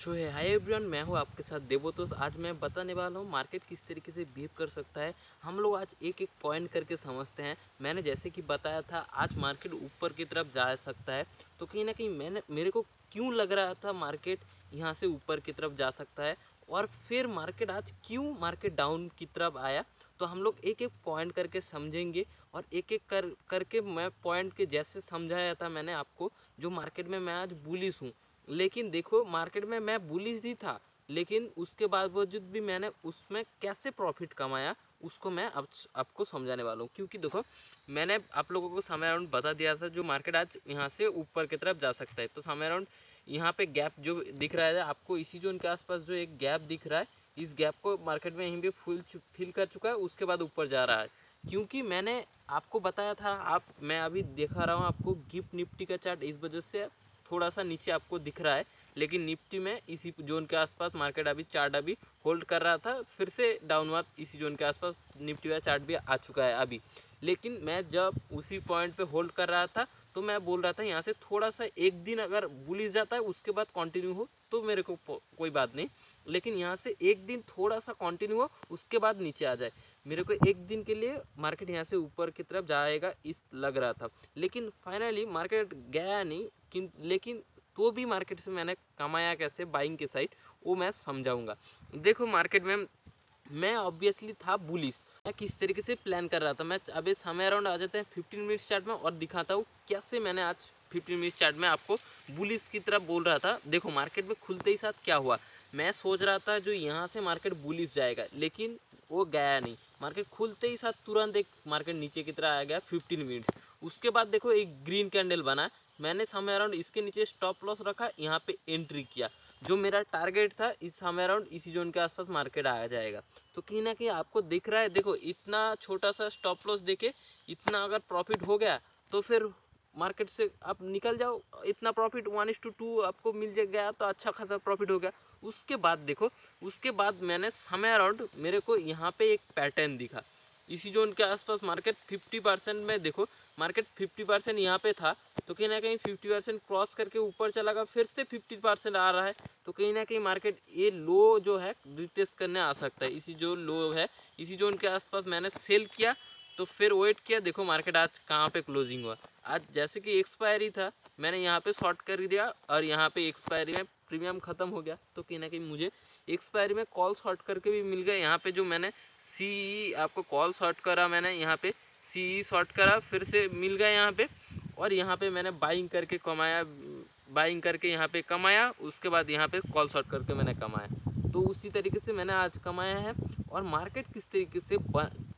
सो है hi everyone, मैं हूँ आपके साथ देवोतोष। आज मैं बताने वाला हूँ मार्केट किस तरीके से बिहेव कर सकता है। हम लोग आज एक एक पॉइंट करके समझते हैं। मैंने जैसे कि बताया था आज मार्केट ऊपर की तरफ जा सकता है, तो कहीं ना कहीं मेरे को क्यों लग रहा था मार्केट यहाँ से ऊपर की तरफ जा सकता है, और फिर मार्केट डाउन की तरफ आया। तो हम लोग एक एक पॉइंट करके समझेंगे, और एक एक करके मैं पॉइंट के जैसे समझाया था मैंने आपको, जो मार्केट में मैं आज बुलिश हूँ। लेकिन देखो मार्केट में मैं बुलिश ही था, लेकिन उसके बावजूद भी मैंने उसमें कैसे प्रॉफिट कमाया उसको मैं अब आपको समझाने वाला हूँ। क्योंकि देखो मैंने आप लोगों को समय अराउंड बता दिया था जो मार्केट आज यहाँ से ऊपर की तरफ जा सकता है। तो समय अराउंड यहाँ पे गैप जो दिख रहा है आपको, इसी जोन के आसपास जो एक गैप दिख रहा है, इस गैप को मार्केट में यहीं पे फिल कर चुका है, उसके बाद ऊपर जा रहा है। क्योंकि मैंने आपको बताया था, मैं अभी दिखा रहा हूँ आपको गिफ्ट निफ्टी का चार्ट, इस वजह से थोड़ा सा नीचे आपको दिख रहा है। लेकिन निफ्टी में इसी जोन के आसपास मार्केट अभी चार्ट अभी होल्ड कर रहा था, फिर से डाउनवर्ड इसी जोन के आसपास निफ्टी का चार्ट भी आ चुका है अभी। लेकिन मैं जब उसी पॉइंट पे होल्ड कर रहा था तो मैं बोल रहा था यहाँ से थोड़ा सा एक दिन अगर बुलिश जाता है उसके बाद कंटिन्यू हो तो मेरे को कोई बात नहीं, लेकिन यहाँ से एक दिन थोड़ा सा कंटिन्यू हो उसके बाद नीचे आ जाए। मेरे को एक दिन के लिए मार्केट यहाँ से ऊपर की तरफ जाएगा इस लग रहा था, लेकिन फाइनली मार्केट गया नहीं। लेकिन तो भी मार्केट से मैंने कमाया कैसे बाइंग के साइड, वो मैं समझाऊंगा। देखो मार्केट में मैं ऑब्वियसली था बुलिश। मैं किस तरीके से प्लान कर रहा था, मैं अभी समय अराउंड आ जाते हैं 15 मिनट्स चार्ट में और दिखाता हूँ कैसे मैंने आज 15 मिनट्स चार्ट में आपको बुलिश की तरफ बोल रहा था। देखो मार्केट में खुलते ही साथ क्या हुआ, मैं सोच रहा था जो यहाँ से मार्केट बुलिश जाएगा, लेकिन वो गया नहीं। मार्केट खुलते ही साथ तुरंत एक मार्केट नीचे की तरह आ गया 15 मिनट। उसके बाद देखो एक ग्रीन कैंडल बना, मैंने समय अराउंड इसके नीचे स्टॉप लॉस रखा, यहाँ पे एंट्री किया। जो मेरा टारगेट था इस समय अराउंड इसी जोन के आसपास मार्केट आ जाएगा। तो कहीं ना कहीं आपको दिख रहा है, देखो इतना छोटा सा स्टॉप लॉस देके इतना अगर प्रॉफिट हो गया तो फिर मार्केट से आप निकल जाओ। इतना प्रॉफिट 1:2 आपको मिल गया तो अच्छा खासा प्रॉफिट हो गया। उसके बाद देखो, उसके बाद मैंने समय अराउंड मेरे को यहाँ पे एक पैटर्न दिखा इसी जोन के आसपास। मार्केट 50% में देखो मार्केट 50% यहाँ पे था, तो कहीं ना कहीं 50% क्रॉस करके ऊपर चला गया, फिर से 50% आ रहा है। तो कहीं ना कहीं मार्केट ये लो जो है रिटेस्ट करने आ सकता है। इसी जो लो है इसी जोन के आसपास मैंने सेल किया, तो फिर वेट किया। देखो मार्केट आज कहाँ पे क्लोजिंग हुआ, आज जैसे कि एक्सपायरी था मैंने यहाँ पे शॉर्ट कर दिया, और यहाँ पे एक्सपायरी में प्रीमियम ख़त्म हो गया। तो कहीं ना कहीं मुझे एक्सपायरी में कॉल शॉर्ट करके भी मिल गया। यहाँ पे जो मैंने सी आपको कॉल शॉर्ट करा, मैंने यहाँ पे सी शॉर्ट करा, फिर से मिल गया यहाँ पे, और यहाँ पे मैंने बाइंग करके कमाया, बाइंग करके यहाँ पे कमाया, उसके बाद यहाँ पे कॉल शॉर्ट करके मैंने कमाया। तो उसी तरीके से मैंने आज कमाया है। और मार्केट किस तरीके से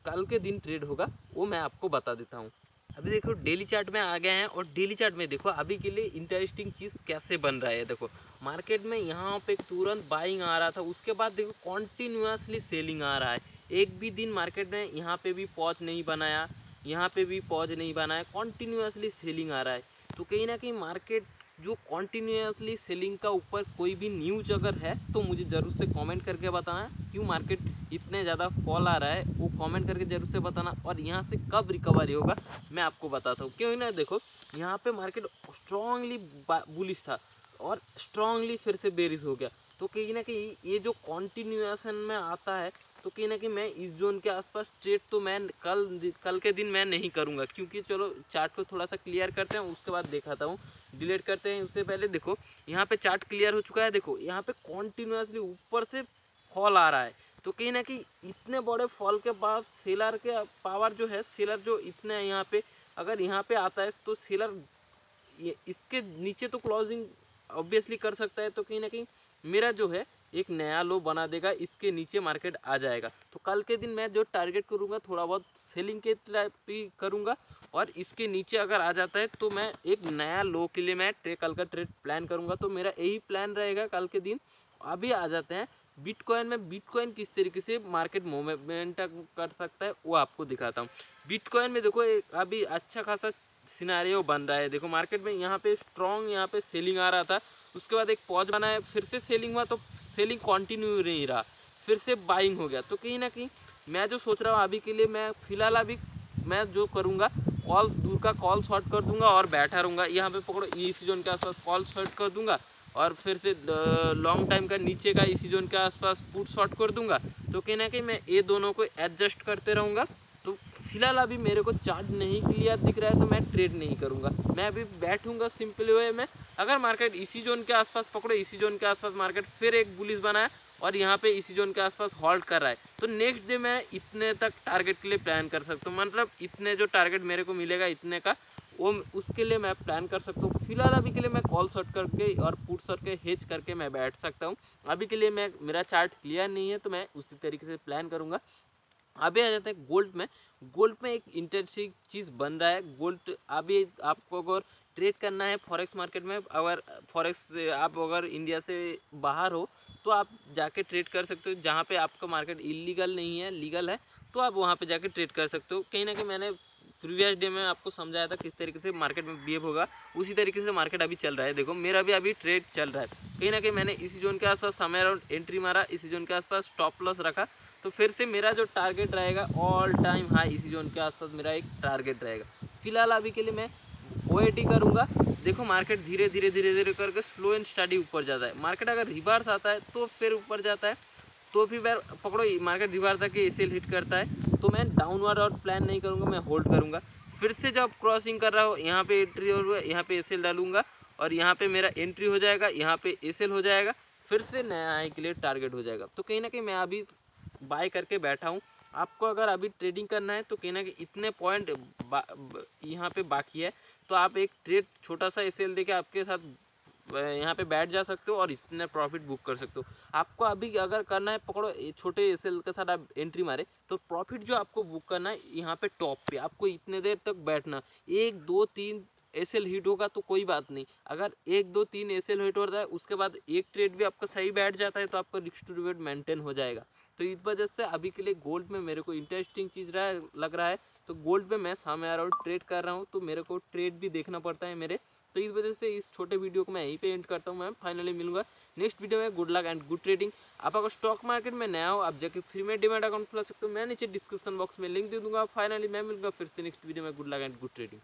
कल के दिन ट्रेड होगा वो मैं आपको बता देता हूँ। अभी देखो डेली चार्ट में आ गए हैं, और डेली चार्ट में देखो अभी के लिए इंटरेस्टिंग चीज़ कैसे बन रहा है। देखो मार्केट में यहाँ पे तुरंत बाइंग आ रहा था, उसके बाद देखो कॉन्टीन्यूसली सेलिंग आ रहा है। एक भी दिन मार्केट ने यहाँ पे भी पॉज नहीं बनाया, यहाँ पे भी पॉज नहीं बनाया, कॉन्टीन्यूसली सेलिंग आ रहा है। तो कहीं ना कहीं मार्केट जो कॉन्टीन्यूसली सेलिंग का ऊपर कोई भी न्यूज अगर है तो मुझे ज़रूर से कमेंट करके बताना क्यों मार्केट इतने ज़्यादा फॉल आ रहा है, वो कमेंट करके ज़रूर से बताना। और यहाँ से कब रिकवरी होगा मैं आपको बताता हूँ। क्यों ना देखो यहाँ पे मार्केट स्ट्रांगली बुलिश था और स्ट्रांगली फिर से बेरिश हो गया। तो कहीं ना कहीं ये जो कॉन्टिन्यूएशन में आता है, तो कहीं ना कहीं मैं इस जोन के आसपास ट्रेड तो मैं कल के दिन मैं नहीं करूँगा। क्योंकि चलो चार्ट को थोड़ा सा क्लियर करते हैं, उसके बाद दिखाता हूँ, डिलीट करते हैं। उससे पहले देखो यहाँ पे चार्ट क्लियर हो चुका है, देखो यहाँ पे कॉन्टिन्यूसली ऊपर से फॉल आ रहा है। तो कहीं ना कहीं इतने बड़े फॉल के बाद सेलर के पावर जो है, सेलर जो इतने यहाँ पे अगर यहाँ पे आता है तो सेलर इसके नीचे तो क्लोजिंग ऑब्वियसली कर सकता है। तो कहीं ना कहीं मेरा जो है एक नया लो बना देगा, इसके नीचे मार्केट आ जाएगा। तो कल के दिन मैं जो टारगेट करूँगा थोड़ा बहुत सेलिंग के टाइप ही करूँगा, और इसके नीचे अगर आ जाता है तो मैं एक नया लो के लिए मैं कल का ट्रेड प्लान करूँगा। तो मेरा यही प्लान रहेगा कल के दिन। अभी आ जाते हैं बिटकॉइन में। बिटकॉइन किस तरीके से मार्केट मूवमेंट कर सकता है वो आपको दिखाता हूँ। बिटकॉइन में देखो अभी अच्छा खासा सिनारियो बन रहा है। देखो मार्केट में यहाँ पे स्ट्रॉन्ग यहाँ पे सेलिंग आ रहा था, उसके बाद एक पॉज बना है, फिर से सेलिंग हुआ, तो सेलिंग कंटिन्यू नहीं रहा, फिर से बाइंग हो गया। तो कहीं ना कहीं मैं जो सोच रहा हूँ अभी के लिए, मैं फिलहाल अभी मैं जो करूँगा कॉल दूर का कॉल शॉर्ट कर दूंगा और बैठा रहूँगा। यहाँ पे पकड़ो इस जोन के आसपास कॉल शॉर्ट कर दूंगा, और फिर से लॉन्ग टाइम का नीचे का इसी जोन के आसपास पुट शॉर्ट कर दूंगा, तो कहीं ना कहीं मैं ये दोनों को एडजस्ट करते रहूँगा। तो फिलहाल अभी मेरे को चार्ट नहीं क्लियर दिख रहा है तो मैं ट्रेड नहीं करूँगा, मैं अभी बैठूंगा सिंपल वे में। अगर मार्केट इसी जोन के आसपास पकड़ो, इसी जोन के आसपास मार्केट फिर एक बुलिश बनाया और यहाँ पे इसी जोन के आसपास हॉल्ट कर रहा है, तो नेक्स्ट डे मैं इतने तक टारगेट के लिए प्लान कर सकता हूँ। मतलब इतने जो टारगेट मेरे को मिलेगा इतने का, वो उसके लिए मैं प्लान कर सकता हूँ। फिलहाल अभी के लिए मैं कॉल शॉर्ट करके और पुट शॉर्ट के हेज करके मैं बैठ सकता हूँ। अभी के लिए मेरा चार्ट क्लियर नहीं है तो मैं उसी तरीके से प्लान करूँगा। अभी आ जाता है गोल्ड में। गोल्ड में एक इंटरेस्टिंग चीज़ बन रहा है। गोल्ड अभी आपको अगर ट्रेड करना है फॉरेक्स मार्केट में, अगर फॉरेक्स आप अगर इंडिया से बाहर हो तो आप जाके ट्रेड कर सकते हो। जहाँ पे आपका मार्केट इलीगल नहीं है, लीगल है, तो आप वहाँ पे जाके ट्रेड कर सकते हो। कहीं ना कहीं मैंने प्रीवियस डे में आपको समझाया था किस तरीके से मार्केट में बिहेव होगा, उसी तरीके से मार्केट अभी चल रहा है। देखो मेरा भी अभी ट्रेड चल रहा है। कहीं ना कहीं मैंने इसी जोन के आसपास समय अराउंड एंट्री मारा, इसी जोन के आसपास स्टॉप लॉस रखा, तो फिर से मेरा जो टारगेट रहेगा ऑल टाइम हाई इसी जोन के आसपास मेरा एक टारगेट रहेगा। फिलहाल अभी के लिए मैं वेट ही करूँगा। देखो मार्केट धीरे धीरे करके स्लो एंड स्टडी ऊपर जाता है। मार्केट अगर रिवर्स आता है तो फिर ऊपर जाता है, तो फिर मैं पकड़ो मार्केट रिवर्स आके एसएल हिट करता है तो मैं डाउनवर्ड और प्लान नहीं करूँगा, मैं होल्ड करूँगा। फिर से जब क्रॉसिंग कर रहा हो यहाँ पे एंट्री और यहाँ पे एसएल डालूंगा और यहाँ पे मेरा एंट्री हो जाएगा, यहाँ पे एसएल हो जाएगा, फिर से नया हाई के लिए टारगेट हो जाएगा। तो कहीं ना कहीं मैं अभी बाय करके बैठा हूँ। आपको अगर अभी ट्रेडिंग करना है तो कहीं ना कहीं इतने पॉइंट यहाँ पे बाकी है, तो आप एक ट्रेड छोटा सा एसएल देके आपके साथ यहाँ पे बैठ जा सकते हो और इतने प्रॉफिट बुक कर सकते हो। आपको अभी अगर करना है पकड़ो छोटे एसएल के साथ आप एंट्री मारे तो प्रॉफिट जो आपको बुक करना है यहाँ पे टॉप पे आपको इतने देर तक बैठना। 1 2 3 एसएल हिट होगा तो कोई बात नहीं, अगर 1 2 3 एसएल हिट होता है उसके बाद एक ट्रेड भी आपका सही बैठ जाता है तो आपका रिस्क टू रिवॉर्ड मेंटेन हो जाएगा। तो इस वजह से अभी के लिए गोल्ड में मेरे को इंटरेस्टिंग चीज़ लग रहा है, तो गोल्ड में मैं सामने अराउंड ट्रेड कर रहा हूँ, तो मेरे को ट्रेड भी देखना पड़ता है मेरे। तो इस वजह से इस छोटे वीडियो को मैं यहीं पे एंड करता हूँ। मैं फाइनली मिलूंगा नेक्स्ट वीडियो में। Good luck and good trading. आप अगर स्टॉक मार्केट में नया हो आप जाके फ्री में डीमैट अकाउंट खुला सकते हो, मैं नीचे डिस्क्रिप्शन बॉक्स में लिंक दे दूंगा। फाइनली मैं मिलूंगा फिर से नेक्स्ट वीडियो में। Good luck and good trading.